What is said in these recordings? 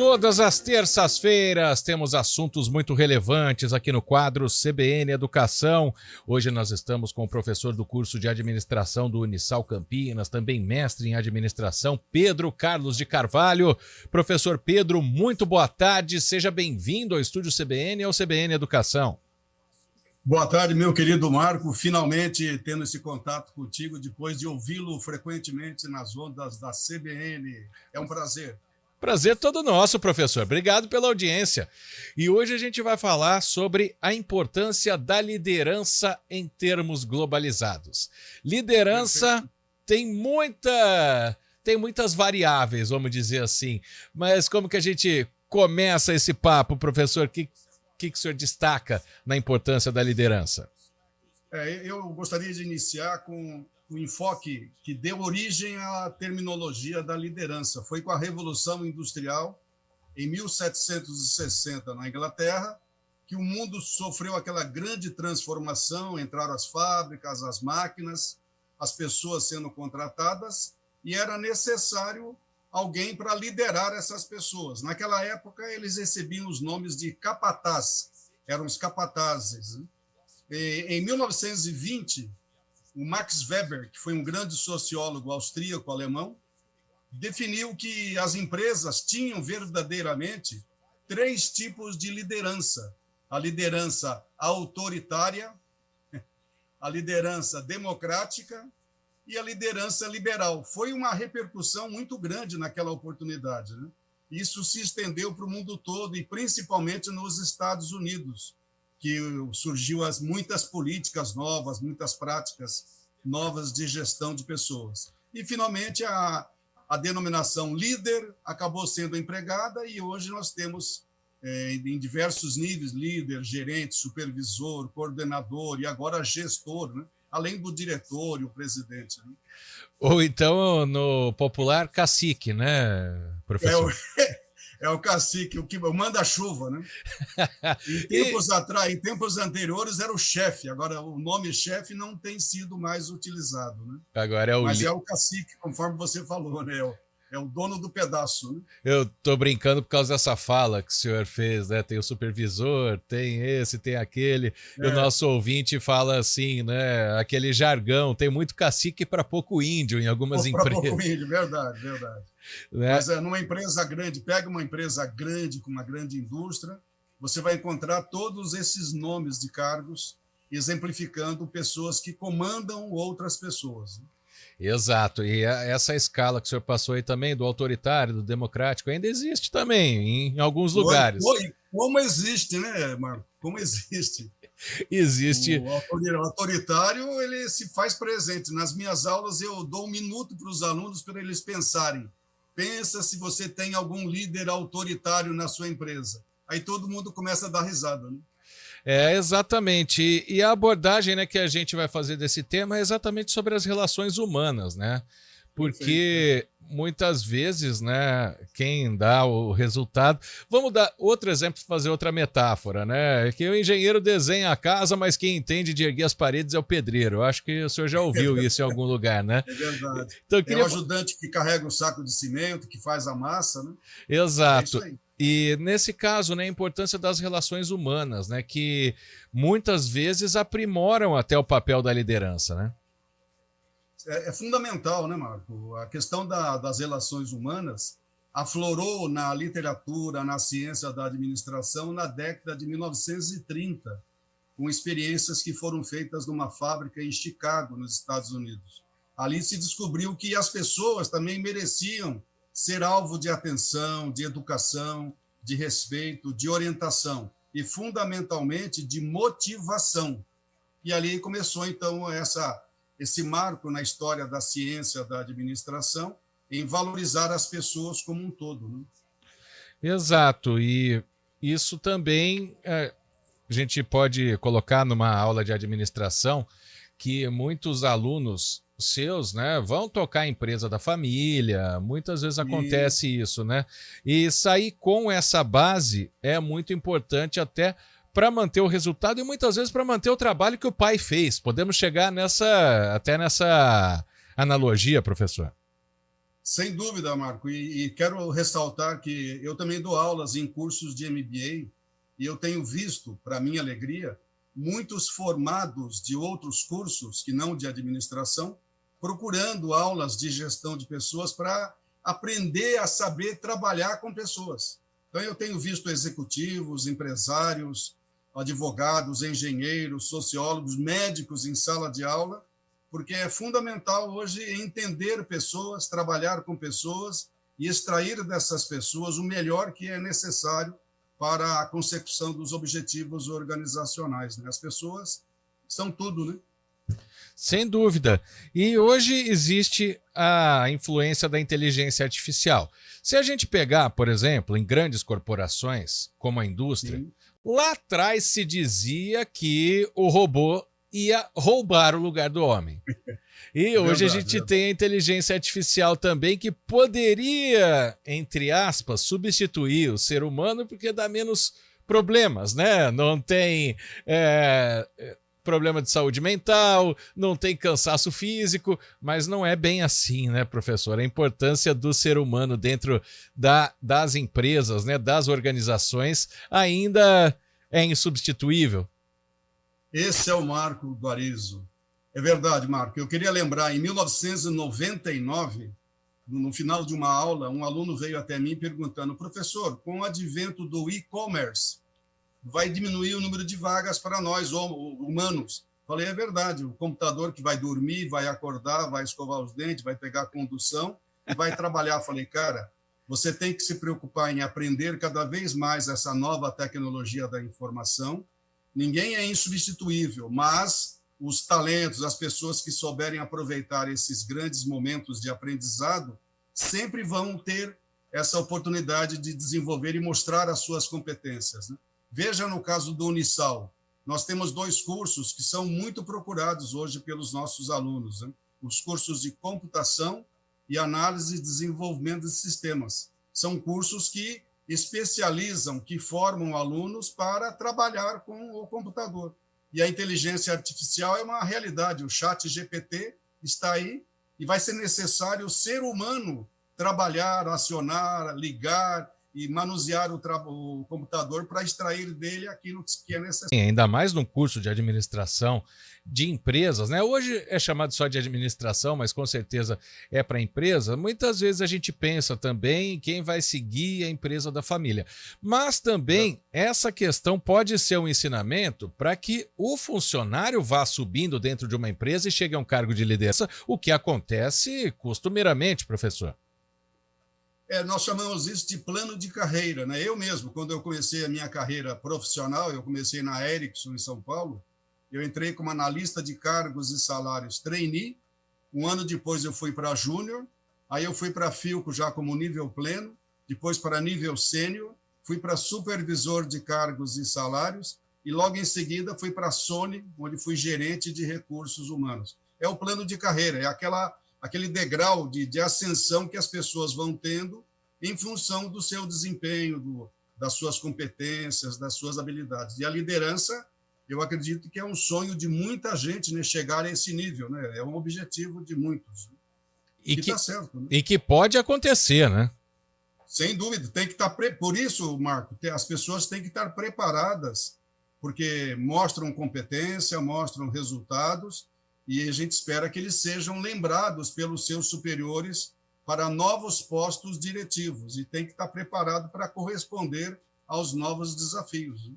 Todas as terças-feiras temos assuntos muito relevantes aqui no quadro CBN Educação. Hoje nós estamos com o professor do curso de administração do Unisal Campinas, também mestre em administração, Pedro Carlos de Carvalho. Professor Pedro, muito boa tarde, seja bem-vindo ao estúdio CBN e ao CBN Educação. Boa tarde, meu querido Marco, finalmente tendo esse contato contigo depois de ouvi-lo frequentemente nas ondas da CBN. É um prazer. Prazer todo nosso, professor. Obrigado pela audiência. E hoje a gente vai falar sobre a importância da liderança em termos globalizados. Liderança tem muitas variáveis, vamos dizer assim. Mas como que a gente começa esse papo, professor? O que o senhor destaca na importância da liderança? Eu gostaria de iniciar com o enfoque que deu origem à terminologia da liderança. Foi com a Revolução Industrial, em 1760, na Inglaterra, que o mundo sofreu aquela grande transformação, entraram as fábricas, as máquinas, as pessoas sendo contratadas, e era necessário alguém para liderar essas pessoas. Naquela época, eles recebiam os nomes de capataz, eram os capatazes, né? Em 1920, o Max Weber, que foi um grande sociólogo austríaco-alemão, definiu que as empresas tinham verdadeiramente 3 tipos de liderança: a liderança autoritária, a liderança democrática e a liderança liberal. Foi uma repercussão muito grande naquela oportunidade, né? Isso se estendeu para o mundo todo e principalmente nos Estados Unidos, que surgiu muitas políticas novas, muitas práticas novas de gestão de pessoas. E, finalmente, a denominação líder acabou sendo empregada e hoje nós temos, em diversos níveis, líder, gerente, supervisor, coordenador e agora gestor, né? Além do diretor e o presidente, né? Ou então, no popular, cacique, né, professor? É o cacique, o que manda-chuva, né? Em tempos anteriores era o chefe, agora o nome chefe não tem sido mais utilizado, né? Agora Mas é o cacique, conforme você falou, né? É o dono do pedaço, né? Eu tô brincando por causa dessa fala que o senhor fez, né? Tem o supervisor, tem esse, tem aquele. E o nosso ouvinte fala assim, né? Aquele jargão, tem muito cacique para pouco índio em algumas empresas. Para pouco índio, verdade. Né? Mas numa empresa grande, pega uma empresa grande, com uma grande indústria, você vai encontrar todos esses nomes de cargos exemplificando pessoas que comandam outras pessoas, né? Exato, e essa escala que o senhor passou aí também, do autoritário, do democrático, ainda existe também em alguns lugares. Como existe, né, Marco? Como existe. Existe. O autoritário, ele se faz presente. Nas minhas aulas, eu dou 1 minuto para os alunos para eles pensarem. Pensa se você tem algum líder autoritário na sua empresa. Aí todo mundo começa a dar risada, né? Exatamente. E a abordagem, né, que a gente vai fazer desse tema é exatamente sobre as relações humanas, né? Porque muitas vezes, né, quem dá o resultado... Vamos dar outro exemplo, fazer outra metáfora, né? Que o engenheiro desenha a casa, mas quem entende de erguer as paredes é o pedreiro. Eu acho que o senhor já ouviu isso em algum lugar, né? É verdade. Então, É o ajudante que carrega o saco de cimento, que faz a massa, né? Exato. É isso aí. E nesse caso, né, a importância das relações humanas, né, que muitas vezes aprimoram até o papel da liderança, né? É fundamental, né, Marco? A questão das relações humanas aflorou na literatura, na ciência da administração na década de 1930, com experiências que foram feitas numa fábrica em Chicago, nos Estados Unidos. Ali se descobriu que as pessoas também mereciam ser alvo de atenção, de educação, de respeito, de orientação e, fundamentalmente, de motivação. E ali começou, então, esse marco na história da ciência da administração em valorizar as pessoas como um todo, né? Exato, e isso também a gente pode colocar numa aula de administração que muitos alunos seus, né, vão tocar a empresa da família, muitas vezes acontece isso, né? E sair com essa base é muito importante até para manter o resultado e muitas vezes para manter o trabalho que o pai fez. Podemos chegar até nessa analogia, professor? Sem dúvida, Marco, e quero ressaltar que eu também dou aulas em cursos de MBA e eu tenho visto, para minha alegria, muitos formados de outros cursos, que não de administração, procurando aulas de gestão de pessoas para aprender a saber trabalhar com pessoas. Então, eu tenho visto executivos, empresários, advogados, engenheiros, sociólogos, médicos em sala de aula, porque é fundamental hoje entender pessoas, trabalhar com pessoas e extrair dessas pessoas o melhor que é necessário para a consecução dos objetivos organizacionais, né? As pessoas são tudo, né? Sem dúvida. E hoje existe a influência da inteligência artificial. Se a gente pegar, por exemplo, em grandes corporações, como a indústria, Sim. lá atrás se dizia que o robô ia roubar o lugar do homem. E hoje a gente tem a inteligência artificial também que poderia, entre aspas, substituir o ser humano porque dá menos problemas, né? Não tem problema de saúde mental, não tem cansaço físico, mas não é bem assim, né, professor? A importância do ser humano dentro das empresas, né, das organizações, ainda é insubstituível. Esse é o Marco Guarizo. É verdade, Marco. Eu queria lembrar, em 1999, no final de uma aula, um aluno veio até mim perguntando: professor, com o advento do e-commerce, vai diminuir o número de vagas para nós, humanos? Falei, é verdade, o computador que vai dormir, vai acordar, vai escovar os dentes, vai pegar a condução e vai trabalhar. Falei, cara, você tem que se preocupar em aprender cada vez mais essa nova tecnologia da informação. Ninguém é insubstituível, mas os talentos, as pessoas que souberem aproveitar esses grandes momentos de aprendizado, sempre vão ter essa oportunidade de desenvolver e mostrar as suas competências, né? Veja no caso do Unisal, nós temos 2 cursos que são muito procurados hoje pelos nossos alunos, né? Os cursos de computação e análise e desenvolvimento de sistemas. São cursos que especializam, que formam alunos para trabalhar com o computador. E a inteligência artificial é uma realidade. O ChatGPT está aí e vai ser necessário o ser humano trabalhar, acionar, ligar e manusear o computador para extrair dele aquilo que é necessário. Ainda mais num curso de administração de empresas, né? Hoje é chamado só de administração, mas com certeza é para empresa. Muitas vezes a gente pensa também em quem vai seguir a empresa da família. Mas também essa questão pode ser um ensinamento para que o funcionário vá subindo dentro de uma empresa e chegue a um cargo de liderança, o que acontece costumeiramente, professor. Nós chamamos isso de plano de carreira, né? Eu mesmo, quando eu comecei a minha carreira profissional, eu comecei na Ericsson, em São Paulo, eu entrei como analista de cargos e salários trainee, um ano depois eu fui para júnior, aí eu fui para a Philco já como nível pleno, depois para nível sênior, fui para supervisor de cargos e salários, e logo em seguida fui para a Sony, onde fui gerente de recursos humanos. É o plano de carreira, é aquele degrau de ascensão que as pessoas vão tendo em função do seu desempenho, das suas competências, das suas habilidades. E a liderança, eu acredito que é um sonho de muita gente, né, chegar a esse nível, né? É um objetivo de muitos. E que está certo, né? E que pode acontecer, né? Sem dúvida, tem que estar por isso, Marco, as pessoas têm que estar preparadas, porque mostram competência, mostram resultados, e a gente espera que eles sejam lembrados pelos seus superiores para novos postos diretivos, e tem que estar preparado para corresponder aos novos desafios.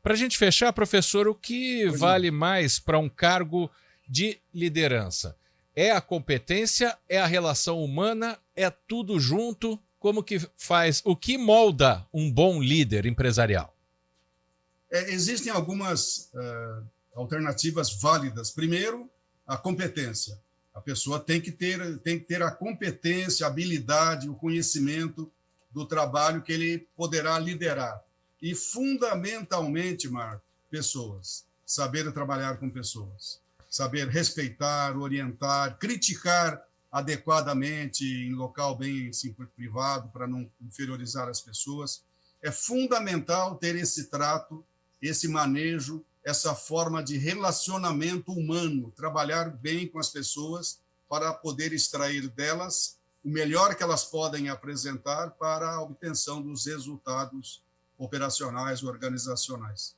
Para a gente fechar, professor, o que vale mais para um cargo de liderança? É a competência? É a relação humana? É tudo junto? Como que faz? O que molda um bom líder empresarial? Existem algumas alternativas válidas. Primeiro, a competência. A pessoa tem que ter a competência, a habilidade, o conhecimento do trabalho que ele poderá liderar. E, fundamentalmente, Marco, pessoas. Saber trabalhar com pessoas. Saber respeitar, orientar, criticar adequadamente em local bem assim, privado, para não inferiorizar as pessoas. É fundamental ter esse trato, esse manejo, essa forma de relacionamento humano, trabalhar bem com as pessoas para poder extrair delas o melhor que elas podem apresentar para a obtenção dos resultados operacionais, organizacionais.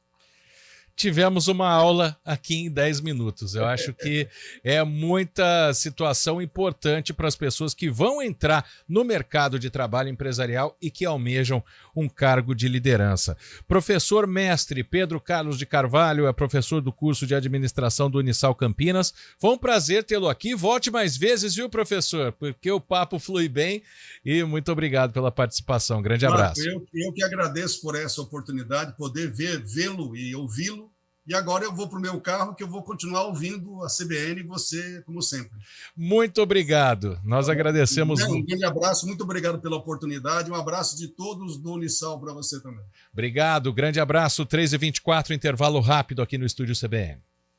Tivemos uma aula aqui em 10 minutos. Eu acho que é muita situação importante para as pessoas que vão entrar no mercado de trabalho empresarial e que almejam um cargo de liderança. Professor mestre Pedro Carlos de Carvalho é professor do curso de administração do Unisal Campinas. Foi um prazer tê-lo aqui. Volte mais vezes, viu, professor? Porque o papo flui bem e muito obrigado pela participação. Grande abraço. Eu que agradeço por essa oportunidade, poder vê-lo e ouvi-lo. E agora eu vou para o meu carro, que eu vou continuar ouvindo a CBN e você, como sempre. Muito obrigado. Nós agradecemos. Um grande abraço, muito obrigado pela oportunidade. Um abraço de todos do Unisal para você também. Obrigado, grande abraço. 3h24, intervalo rápido aqui no Estúdio CBN.